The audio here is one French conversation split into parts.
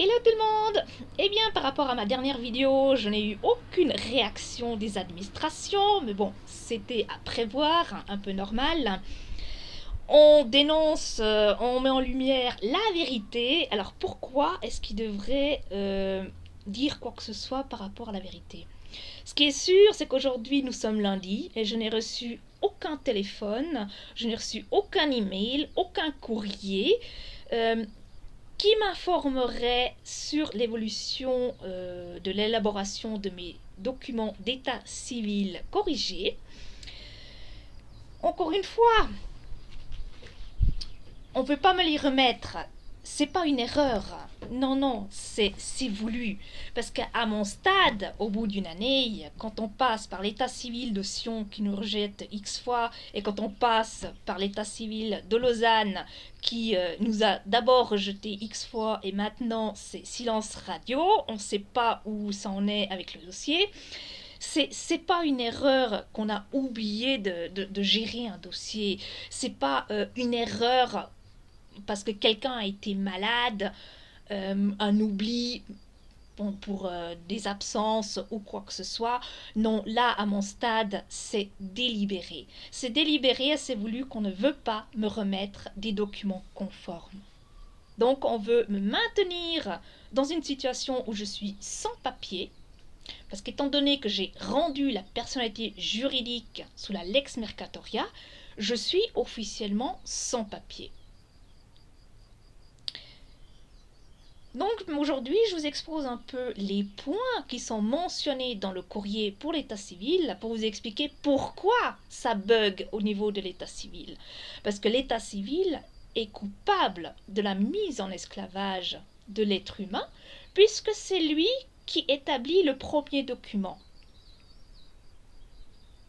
Hello tout le monde! Eh bien, par rapport à ma dernière vidéo, je n'ai eu aucune réaction des administrations, mais bon, c'était à prévoir, un peu normal. On dénonce, on met en lumière la vérité, alors pourquoi est-ce qu'ils devraient dire quoi que ce soit par rapport à la vérité? Ce qui est sûr, c'est qu'aujourd'hui nous sommes lundi et je n'ai reçu aucun téléphone, je n'ai reçu aucun email, aucun courrier. Qui m'informerait sur l'évolution de l'élaboration de mes documents d'état civil corrigés. Encore une fois, on ne peut pas me les remettre. C'est pas une erreur. Non, non, c'est voulu. Parce qu'à mon stade, au bout d'une année, quand on passe par l'état civil de Sion qui nous rejette X fois, et quand on passe par l'état civil de Lausanne qui nous a d'abord rejeté X fois, et maintenant c'est silence radio, on ne sait pas où ça en est avec le dossier. C'est pas une erreur qu'on a oublié de gérer un dossier. C'est pas une erreur parce que quelqu'un a été malade, un oubli pour des absences ou quoi que ce soit. Non, là, à mon stade, c'est délibéré. C'est délibéré et c'est voulu qu'on ne veut pas me remettre des documents conformes. Donc, on veut me maintenir dans une situation où je suis sans papier, parce qu'étant donné que j'ai rendu la personnalité juridique sous la Lex Mercatoria, je suis officiellement sans papier. Donc aujourd'hui, je vous expose un peu les points qui sont mentionnés dans le courrier pour l'état civil pour vous expliquer pourquoi ça bug au niveau de l'état civil. Parce que l'état civil est coupable de la mise en esclavage de l'être humain puisque c'est lui qui établit le premier document,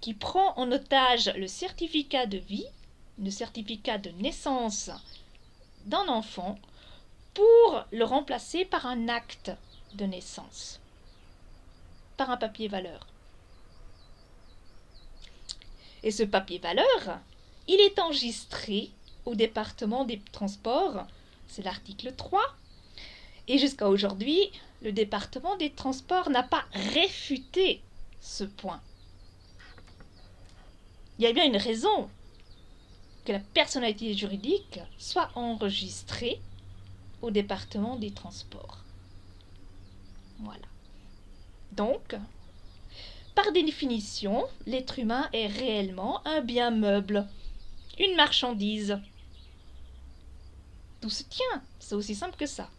qui prend en otage le certificat de vie, le certificat de naissance d'un enfant, pour le remplacer par un acte de naissance, par un papier valeur. Et ce papier valeur, il est enregistré au département des transports, c'est l'article 3, et jusqu'à aujourd'hui, le département des transports n'a pas réfuté ce point. Il y a bien une raison que la personnalité juridique soit enregistrée au département des transports. Voilà. Donc, par définition, l'être humain est réellement un bien meuble, une marchandise. Tout se tient, c'est aussi simple que ça.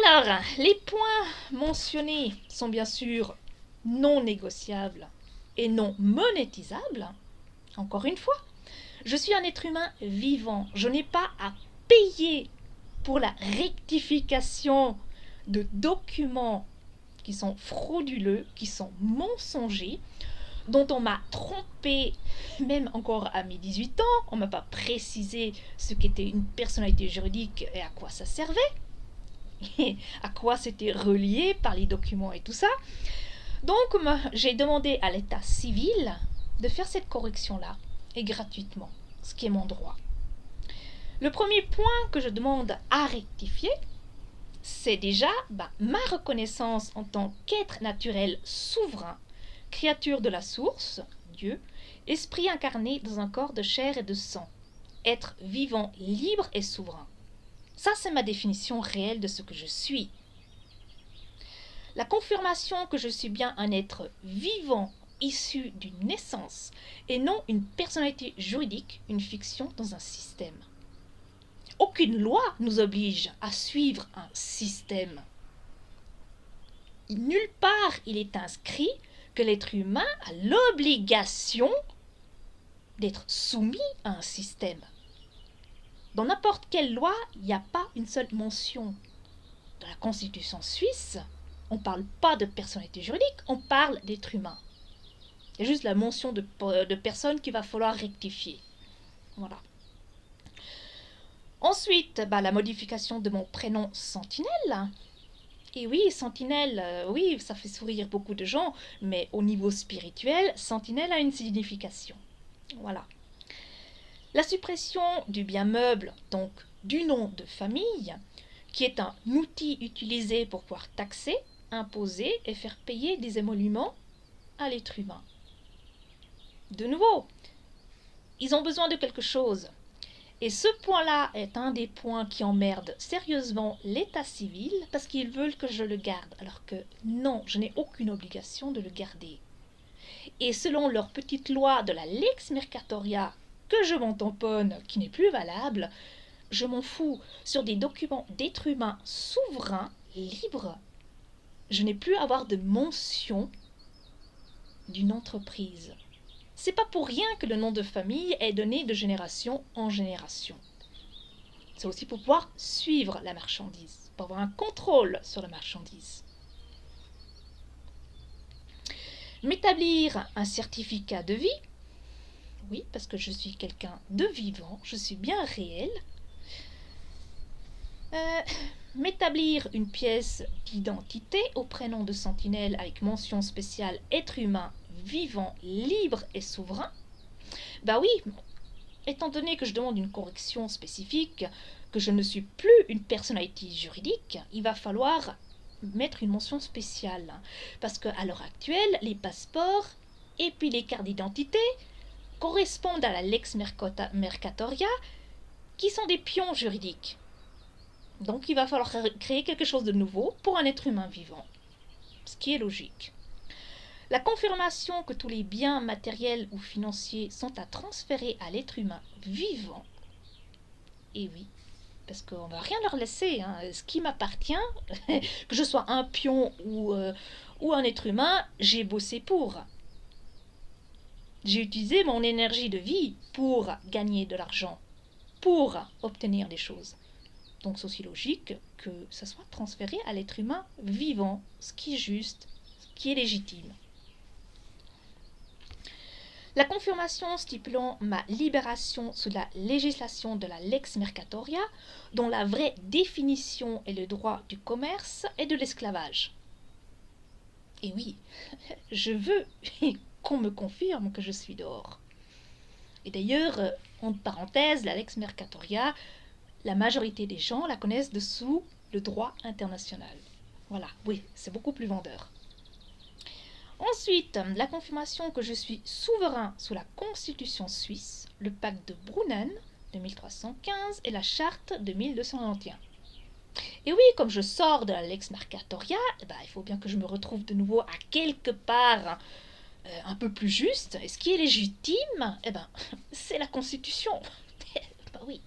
Alors, les points mentionnés sont bien sûr non négociables et non monétisables. Encore une fois, je suis un être humain vivant, je n'ai pas à payer pour la rectification de documents qui sont frauduleux, qui sont mensongers, dont on m'a trompé, même encore à mes 18 ans, on ne m'a pas précisé ce qu'était une personnalité juridique et à quoi ça servait, et à quoi c'était relié par les documents et tout ça. Donc j'ai demandé à l'état civil de faire cette correction-là, et gratuitement, ce qui est mon droit. Le premier point que je demande à rectifier, c'est déjà ma reconnaissance en tant qu'être naturel souverain, créature de la source, Dieu, esprit incarné dans un corps de chair et de sang, être vivant, libre et souverain. Ça, c'est ma définition réelle de ce que je suis. La confirmation que je suis bien un être vivant issu d'une naissance et non une personnalité juridique, une fiction dans un système. Aucune loi nous oblige à suivre un système. Nulle part il est inscrit que l'être humain a l'obligation d'être soumis à un système. Dans n'importe quelle loi, il n'y a pas une seule mention. Dans la Constitution suisse, on ne parle pas de personnalité juridique, on parle d'être humain. Il y a juste la mention de personne qu'il va falloir rectifier. Voilà. Ensuite, la modification de mon prénom Sentinelle. Et oui, Sentinelle, oui, ça fait sourire beaucoup de gens, mais au niveau spirituel, Sentinelle a une signification. Voilà. La suppression du bien meuble, donc du nom de famille, qui est un outil utilisé pour pouvoir taxer, imposer et faire payer des émoluments à l'être humain. De nouveau, ils ont besoin de quelque chose. Et ce point-là est un des points qui emmerde sérieusement l'état civil parce qu'ils veulent que je le garde, alors que non, je n'ai aucune obligation de le garder. Et selon leur petite loi de la lex mercatoria, que je m'en tamponne, qui n'est plus valable, je m'en fous, sur des documents d'êtres humains souverains, libres, je n'ai plus à avoir de mention d'une entreprise. C'est pas pour rien que le nom de famille est donné de génération en génération. C'est aussi pour pouvoir suivre la marchandise, pour avoir un contrôle sur la marchandise. M'établir un certificat de vie, oui, parce que je suis quelqu'un de vivant, je suis bien réel. M'établir une pièce d'identité au prénom de sentinelle avec mention spéciale être humain, vivant, libre et souverain. Bah oui, étant donné que je demande une correction spécifique, que je ne suis plus une personnalité juridique, il va falloir mettre une mention spéciale. Parce qu'à l'heure actuelle, les passeports et puis les cartes d'identité correspondent à la lex mercatoria, qui sont des pions juridiques. Donc il va falloir créer quelque chose de nouveau pour un être humain vivant, ce qui est logique. La confirmation que tous les biens matériels ou financiers sont à transférer à l'être humain vivant, et oui, parce qu'on ne va rien leur laisser, hein. Ce qui m'appartient, que je sois un pion ou un être humain, j'ai bossé pour. J'ai utilisé mon énergie de vie pour gagner de l'argent, pour obtenir des choses. Donc c'est aussi logique que ça soit transféré à l'être humain vivant, ce qui est juste, ce qui est légitime. La confirmation stipulant ma libération sous la législation de la lex mercatoria, dont la vraie définition est le droit du commerce et de l'esclavage. Et oui, je veux qu'on me confirme que je suis dehors. Et d'ailleurs, entre parenthèses, la lex mercatoria, la majorité des gens la connaissent dessous le droit international. Voilà, oui, c'est beaucoup plus vendeur. Ensuite, la confirmation que je suis souverain sous la Constitution suisse, le pacte de Brunnen de 1315 et la charte de 1291. Et oui, comme je sors de la lex mercatoria, il faut bien que je me retrouve de nouveau à quelque part un peu plus juste. Et ce qui est légitime, c'est la Constitution. Oui,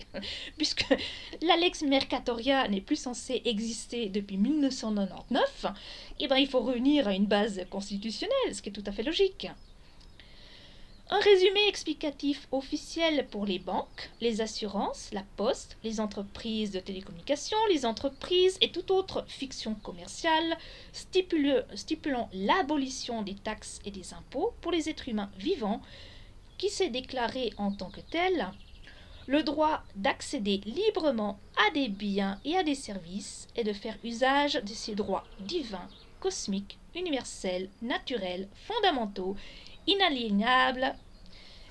puisque la lex mercatoria n'est plus censée exister depuis 1999, il faut revenir à une base constitutionnelle, ce qui est tout à fait logique. Un résumé explicatif officiel pour les banques, les assurances, la poste, les entreprises de télécommunications, les entreprises et toute autre fiction commerciale stipulant l'abolition des taxes et des impôts pour les êtres humains vivants qui s'est déclaré en tant que tel le droit d'accéder librement à des biens et à des services et de faire usage de ces droits divins, cosmiques, universels, naturels, fondamentaux, inaliénables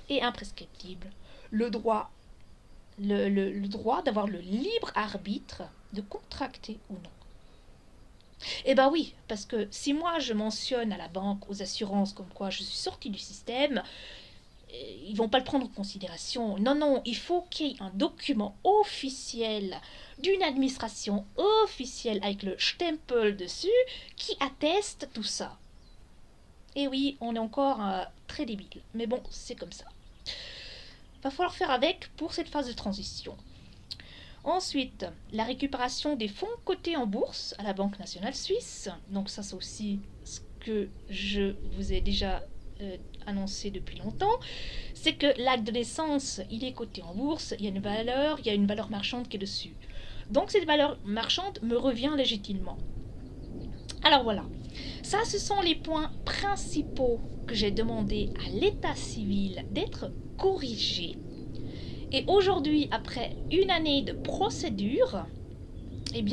et imprescriptibles. Le droit d'avoir le libre arbitre de contracter ou non. Oui, parce que si moi je mentionne à la banque, aux assurances comme quoi je suis sortie du système, ils vont pas le prendre en considération. Non, il faut qu'il y ait un document officiel d'une administration officielle avec le stempel dessus qui atteste tout ça. Et oui, on est encore très débile, mais bon, c'est comme ça. Va falloir faire avec pour cette phase de transition. Ensuite, la récupération des fonds cotés en bourse à la Banque nationale suisse. Donc ça, c'est aussi ce que je vous ai déjà annoncé depuis longtemps, c'est que l'acte de naissance, il est coté en bourse, il y a une valeur marchande qui est dessus. Donc cette valeur marchande me revient légitimement. Alors voilà, ça ce sont les points principaux que j'ai demandé à l'état civil d'être corrigés. Et aujourd'hui, après une année de procédure,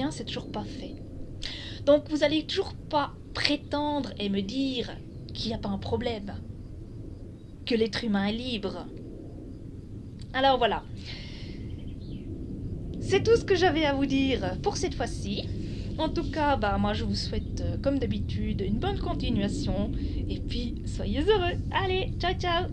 c'est toujours pas fait. Donc vous allez toujours pas prétendre et me dire qu'il n'y a pas un problème, que l'être humain est libre. Alors voilà, c'est tout ce que j'avais à vous dire pour cette fois-ci. En tout cas, moi je vous souhaite, comme d'habitude, une bonne continuation. Et puis, soyez heureux. Allez, ciao ciao!